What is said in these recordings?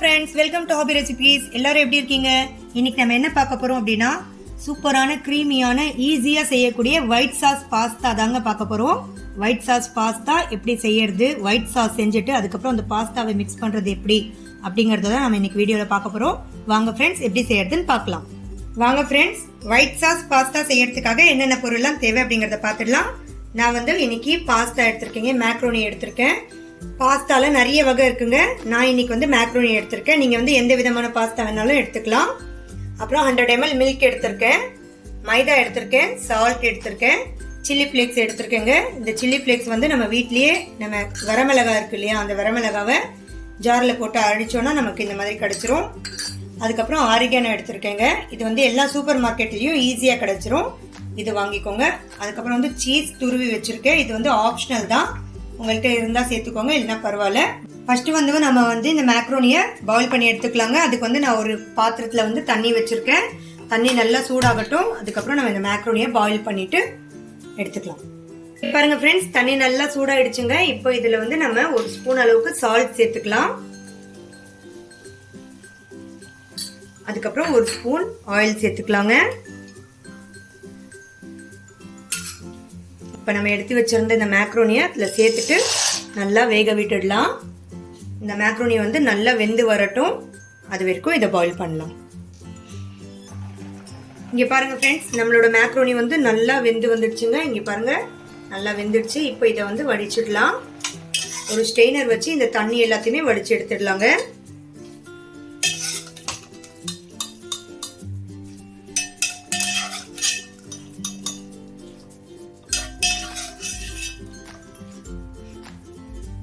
Friends, welcome to hobby recipes. எல்லாரும் எப்படி இருக்கீங்க? இன்னைக்கு நம்ம என்ன பார்க்க போறோம் அப்படின்னா, சூப்பரான கிரீமியான ஈஸியா செய்யக்கூடிய ஒயிட் சாஸ் பாஸ்தா தாங்க பார்க்க போறோம். ஒயிட் சாஸ் பாஸ்தா எப்படி செய்யறது, ஒயிட் சாஸ் செஞ்சுட்டு அதுக்கப்புறம் அந்த பாஸ்தாவை மிக்ஸ் பண்றது எப்படி அப்படிங்கறத நம்ம இன்னைக்கு வீடியோல பார்க்க போறோம். வாங்க ஃப்ரெண்ட்ஸ், எப்படி செய்யறதுன்னு பார்க்கலாம். வாங்க ஃப்ரெண்ட்ஸ், ஒயிட் சாஸ் பாஸ்தா செய்யறதுக்காக என்னென்ன பொருள்லாம் தேவை அப்படிங்கறத பார்த்துடலாம். நான் இன்னைக்கு பாஸ்தா எடுத்திருக்கேங்க, மேக்ரோனி எடுத்திருக்கேன். பாஸ்தால நிறைய வகை இருக்குங்க. நான் இன்னைக்கு மேக்ரோனி எடுத்திருக்கேன். நீங்க எந்த விதமான பாஸ்தா வேணாலும் எடுத்துக்கலாம். அப்புறம் 100 ml மில்க் எடுத்திருக்கேன், மைதா எடுத்திருக்கேன், சால்ட் எடுத்திருக்கேன், சில்லி ஃபிளேக்ஸ் எடுத்திருக்கேங்க. இந்த சில்லி ஃபிளேக்ஸ் நம்ம வீட்லயே நம்ம வரமிளகா இருக்கு இல்லையா, அந்த வரமிளகாவை ஜார்ல போட்டு அடிச்சோம்னா நமக்கு இந்த மாதிரி கிடைச்சிரும். அதுக்கப்புறம் ஆரிகானோ எடுத்திருக்கேங்க. இது எல்லா சூப்பர் மார்க்கெட்லயும் ஈஸியா கிடைச்சிரும், இது வாங்கிக்கோங்க. அதுக்கப்புறம் சீஸ் துருவி வச்சிருக்கேன். இது ஆப்ஷனல் தான், உங்கள்கிட்ட இருந்தா சேர்த்துக்கோங்க, இல்லைன்னா பரவாயில்ல. ஃபர்ஸ்ட் நம்ம இந்த மேக்ரோனியை பாயில் பண்ணி எடுத்துக்கலாங்க. அதுக்கு நான் ஒரு பாத்திரத்துல தண்ணி வச்சிருக்கேன். தண்ணி நல்லா சூடாகட்டும். அதுக்கப்புறம் நம்ம இந்த மேக்ரோனியை பாயில் பண்ணிட்டு எடுத்துக்கலாம். பாருங்க ஃப்ரெண்ட்ஸ், தண்ணி நல்லா சூடாயிடுச்சுங்க. இப்போ இதுல நம்ம ஒரு ஸ்பூன் அளவுக்கு சால்ட் சேர்த்துக்கலாம். அதுக்கப்புறம் ஒரு ஸ்பூன் ஆயில் சேர்த்துக்கலாங்க. இப்ப நம்ம எடுத்து வச்சிருந்த இந்த மேக்ரோனியை அதுல சேர்த்துட்டு நல்லா வேக விட்டுடலாம். இந்த மேக்ரோனி நல்லா வெந்து வரட்டும், அது வரைக்கும் இதை பாயில் பண்ணலாம். இங்க பாருங்க ஃப்ரெண்ட்ஸ், நம்மளோட மேக்ரோனி நல்லா வெந்து வந்துடுச்சுங்க. இங்க பாருங்க, நல்லா வெந்துடுச்சு. இப்போ இதை வடிச்சிடலாம். ஒரு ஸ்ட்ரெயினர் வச்சு இந்த தண்ணி எல்லாத்தையுமே வடிச்சு எடுத்துடலாங்க.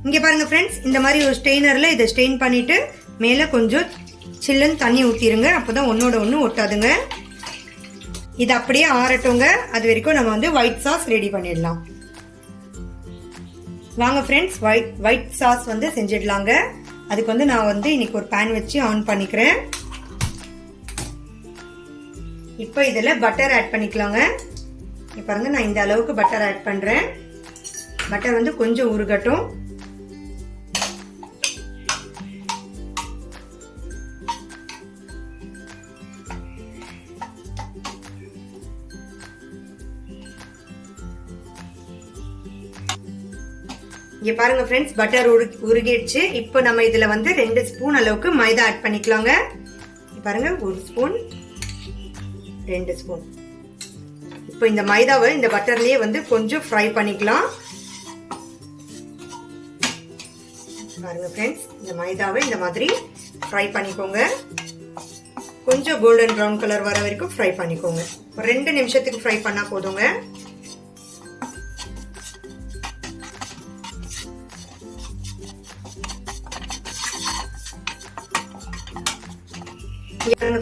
இங்க பாருங்க ஃப்ரெண்ட்ஸ், இந்த மாதிரி ஒரு ஸ்ட்ரெயினர்ல இதை ஸ்ட்ரெயின் பண்ணிட்டு மேல கொஞ்சம் சில்லுன்னு தண்ணி ஊத்திருங்க. அப்பதான் ஒன்னோட ஒண்ணு ஒட்டாதுங்க. இது அப்படியே ஆறட்டுங்க. அது வரைக்கும் நம்ம ஒயிட் சாஸ் ரெடி பண்ணிடலாம். வாங்க ஃப்ரெண்ட்ஸ், ஒயிட் சாஸ் செஞ்சிடலாங்க. அதுக்கு நான் இன்னைக்கு ஒரு பேன் வச்சு ஆன் பண்ணிக்கிறேன். இப்போ இதுல பட்டர் ஆட் பண்ணிக்கலாங்க. பாருங்க, நான் இந்த அளவுக்கு பட்டர் ஆட் பண்றேன். பட்டர் கொஞ்சம் உருகட்டும். இங்க பாருங்க ஃப்ரெண்ட்ஸ், பட்டர் உருகிடுச்சு. இப்போ நம்ம இதுல 2 ஸ்பூன் அளவுக்கு மைதா ஆட் பண்ணிக்கலாங்க. பாருங்க, 1 ஸ்பூன், 2 ஸ்பூன். இப்போ இந்த மைதாவை இந்த பட்டர்லயே கொஞ்சம் ஃப்ரை பண்ணிக்கலாம். பாருங்க ஃப்ரெண்ட்ஸ், இந்த மைதாவை இந்த மாதிரி ஃப்ரை பண்ணிக்கோங்க. கொஞ்சம் கோல்டன் ப்ரௌன் கலர் வர வரைக்கும் ஃப்ரை பண்ணிக்கோங்க. 2 நிமிஷத்துக்கு ஃப்ரை பண்ணா போதுங்க.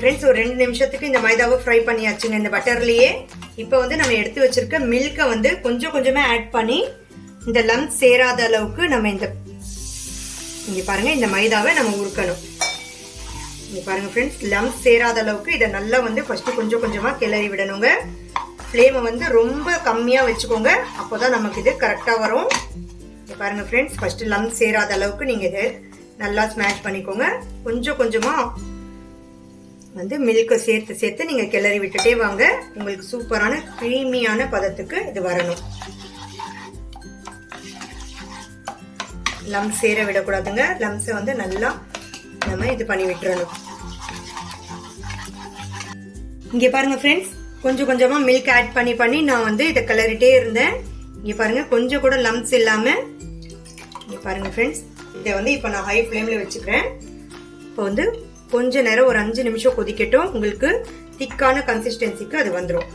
ஃப்ரெண்ட்ஸ், ஒரு 2 நிமிஷத்துக்கு இந்த மைதாவை ஃப்ரை பண்ணியாச்சுங்க இந்த பட்டர்லயே. இப்போ நம்ம எடுத்து வச்சிருக்க மில்கை கொஞ்சம் கொஞ்சமா ஆட் பண்ணி இந்த லம்ஸ் சேராத அளவுக்கு நம்ம இங்க பாருங்க, இந்த மைதாவை நம்ம உருக்கணும். இங்க பாருங்க ஃப்ரெண்ட்ஸ், லம்ஸ் சேராத அளவுக்கு இதை நல்லா ஃபர்ஸ்ட் கொஞ்சம் கொஞ்சமா கிளறி விடணுங்க. ஃப்ளேமை ரொம்ப கம்மியா வச்சுக்கோங்க, அப்போதான் நமக்கு இது கரெக்டா வரும். இங்க பாருங்க ஃப்ரெண்ட்ஸ், ஃபர்ஸ்ட் லம்ஸ் சேராத அளவுக்கு நீங்க இதை நல்லா ஸ்மாஷ் பண்ணிக்கோங்க. கொஞ்சம் கொஞ்சமா மில்க சேர்த்து சேர்த்து நீங்க கிளறி விட்டுட்டே வாங்க. உங்களுக்கு சூப்பரான கிரீமியான பதத்துக்கு இது வரணும். லம்ஸ் சேர விடக்கூடாதுங்க. லம்ஸை நல்லா நம்ம இது பண்ணி விட்டுறணும். இங்க பாருங்க ஃப்ரெண்ட்ஸ், கொஞ்சம் கொஞ்சமா மில்க் ஆட் பண்ணி பண்ணி நான் இதை கிளறிட்டே இருந்தேன். இங்க பாருங்க, கொஞ்சம் கூட லம்ஸ் இல்லாம. இங்க பாருங்க ஃப்ரெண்ட்ஸ், இதை இப்ப நான் ஹை ஃப்ளேம்ல வச்சுக்கிறேன். இப்போ கொஞ்ச நேரம் ஒரு 5 நிமிஷம் கொதிக்கட்டும். உங்களுக்கு திக்கான கன்சிஸ்டன்சிக்கு அது வந்துடும்.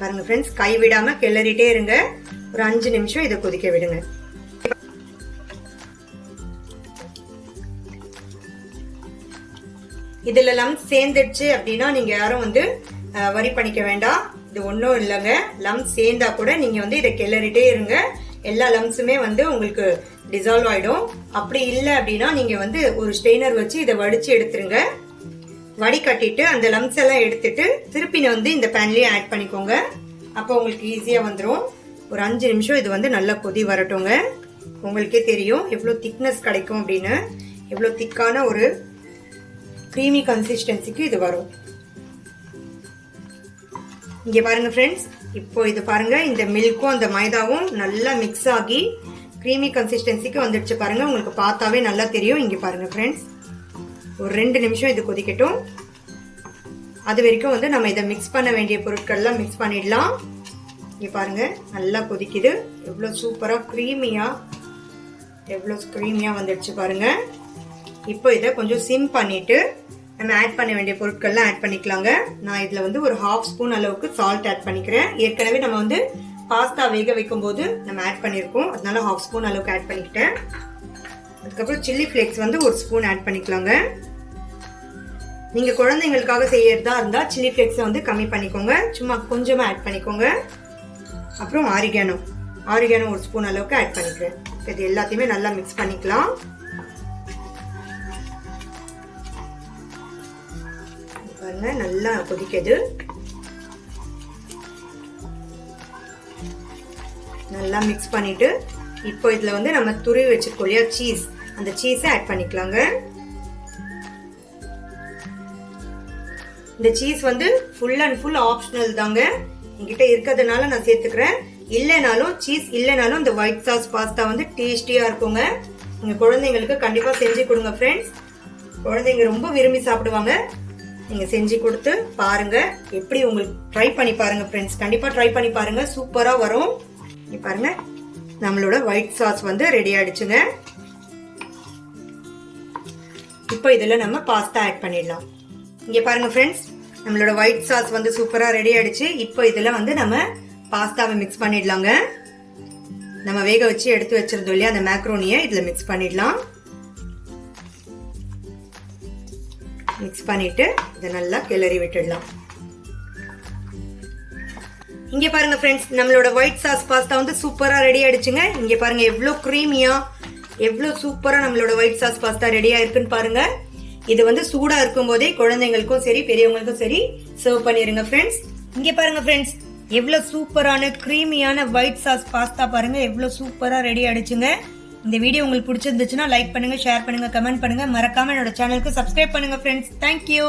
பாருங்க ஃப்ரெண்ட்ஸ், கை விடாம கிளறிட்டே இருங்க. ஒரு 5 நிமிஷம் இதை கொதிக்க விடுங்க. இதுல லம்ஸ் சேர்ந்துடுச்சு அப்படின்னா நீங்க யாரும் வரி பண்ணிக்க வேண்டாம். இது ஒன்றும் இல்லைங்க. லம்ஸ் சேர்ந்தா கூட நீங்க இதை கிளறிட்டே இருங்க. எல்லா லம்ஸுமே உங்களுக்கு டிசால்வ் ஆயிடும். அப்படி இல்லை அப்படின்னா நீங்க ஒரு ஸ்ட்ரெயினர் வச்சு இதை வடிச்சு எடுத்துருங்க. வடிகட்டிட்டு அந்த லம்ஸ் எல்லாம் எடுத்துட்டு திருப்பி இந்த பேன்லயே ஆட் பண்ணிக்கோங்க. அப்போ உங்களுக்கு ஈஸியா வந்துடும். ஒரு 5 நிமிஷம் இது நல்லா கொதி வரட்டுங்க. உங்களுக்கே தெரியும் எவ்வளோ திக்னஸ் கிடைக்கும் அப்படின்னு. எவ்வளோ திக்கான ஒரு க்ரீமி கன்சிஸ்டன்சிக்கு இது வரும். இங்கே பாருங்க ஃப்ரெண்ட்ஸ், இப்போ இது பாருங்க, இந்த மில்க்கும் அந்த மைதாவும் நல்லா மிக்ஸ் ஆகி க்ரீமி கன்சிஸ்டன்சிக்கு வந்துடுச்சு பாருங்க. உங்களுக்கு பார்த்தாவே நல்லா தெரியும். இங்கே பாருங்க ஃப்ரெண்ட்ஸ், ஒரு 2 நிமிஷம் இது கொதிக்கட்டும். அது வரைக்கும் வந்து நம்ம இதை மிக்ஸ் பண்ண வேண்டிய பொருட்கள்லாம் மிக்ஸ் பண்ணிடலாம். இங்கே பாருங்க, நல்லா கொதிக்குது. எவ்வளோ சூப்பராக க்ரீமியாக வந்துடுச்சு பாருங்க. இப்போ இதை கொஞ்சம் சிம் பண்ணிட்டு நம்ம ஆட் பண்ண வேண்டிய பொருட்கள்லாம் ஆட் பண்ணிக்கலாங்க. நான் இதில் வந்து ஒரு 1/2 ஸ்பூன் அளவுக்கு சால்ட் ஆட் பண்ணிக்கிறேன். ஏற்கனவே நம்ம வந்து பாஸ்தா வேக வைக்கும் போது நம்ம ஆட் பண்ணியிருக்கோம், அதனால 1/2 ஸ்பூன் அளவுக்கு ஆட் பண்ணிக்கிட்டேன். அதுக்கப்புறம் சில்லி ஃப்ளேக்ஸ் வந்து 1 ஸ்பூன் ஆட் பண்ணிக்கலாங்க. நீங்கள் குழந்தைங்களுக்காக செய்யறதா இருந்தால் சில்லி ஃப்ளேக்ஸை வந்து கம்மி பண்ணிக்கோங்க, சும்மா கொஞ்சமாக ஆட் பண்ணிக்கோங்க. அப்புறம் ஆரிகானோ 1 ஸ்பூன் அளவுக்கு ஆட் பண்ணிக்கிறேன். இது எல்லாத்தையுமே நல்லா மிக்ஸ் பண்ணிக்கலாம். பாருங்க, நல்லா கொதிக்குது. நல்லா மிக்ஸ் பண்ணிட்டு இப்போ இதுல வந்து நம்ம துருவி வச்சிருக்கோம் இல்லையா சீஸ், அந்த சீஸை ஆட் பண்ணிக்கலாங்க. இந்த சீஸ் வந்து ஃபுல் அண்ட் ஃபுல் ஆப்ஷனல் தாங்க. என்கிட்ட இருக்கிறதுனால நான் சேர்த்துக்கிறேன். இல்லைனாலும் சீஸ் இல்லைனாலும் இந்த ஒயிட் சாஸ் பாஸ்தா வந்து டேஸ்டியா இருக்குங்க. நீங்க குழந்தைங்களுக்கு கண்டிப்பா செஞ்சு கொடுங்க ஃப்ரெண்ட்ஸ். குழந்தைங்க ரொம்ப விரும்பி சாப்பிடுவாங்க. நீங்க செஞ்சு கொடுத்து பாருங்க, எப்படி உங்களுக்கு ட்ரை பண்ணி பாருங்க ஃப்ரெண்ட்ஸ். கண்டிப்பா ட்ரை பண்ணி பாருங்க, சூப்பரா வரும். பாருங்க, நம்மளோட ஒயிட் சாஸ் வந்து ரெடி ஆயிடுச்சுங்க. இப்போ இதுல நம்ம பாஸ்தா ஆட் பண்ணிடலாம். இங்க பாருங்க ஃப்ரெண்ட்ஸ், நம்மளோட ஒயிட் சாஸ் வந்து சூப்பரா ரெடி ஆயிடுச்சு. இப்போ இதுல வந்து நம்ம பாஸ்தாவை மிக்ஸ் பண்ணிடலாங்க. நம்ம வேக வச்சு எடுத்து வச்சிருந்தோம் இல்லையா அந்த மேக்ரோனியை இதுல மிக்ஸ் பண்ணிடலாம். மிக்ஸ் பண்ணிட்டு இதை நல்லா கிளறி விட்டுடலாம். இங்க பாருங்க ஃப்ரெண்ட்ஸ், நம்மளோட ஒயிட் சாஸ் பாஸ்தா வந்து சூப்பரா ரெடி ஆயிடுச்சுங்க. இங்க பாருங்க எவ்வளவு க்ரீமியா, எவ்வளவு சூப்பரா நம்மளோட ஒயிட் சாஸ் பாஸ்தா ரெடியா இருக்குன்னு பாருங்க. இது வந்து சூடா இருக்கும் போதே குழந்தைங்களுக்கும் சரி பெரியவங்களுக்கும் சரி சர்வ் பண்ணிருங்க ஃப்ரெண்ட்ஸ். இங்க பாருங்க ஃப்ரெண்ட்ஸ், எவ்வளவு சூப்பரான க்ரீமியான ஒயிட் சாஸ் பாஸ்தா பாருங்க, எவ்வளவு சூப்பரா ரெடி ஆயிடுச்சுங்க. இந்த வீடியோ உங்களுக்கு பிடிச்சிருந்துச்சுன்னா லைக் பண்ணுங்க, ஷேர் பண்ணுங்க, கமெண்ட் பண்ணுங்க. மறக்காம என்னோட சேனலுக்கு சப்ஸ்கிரைப் பண்ணுங்க ஃப்ரெண்ட்ஸ். தேங்க்யூ.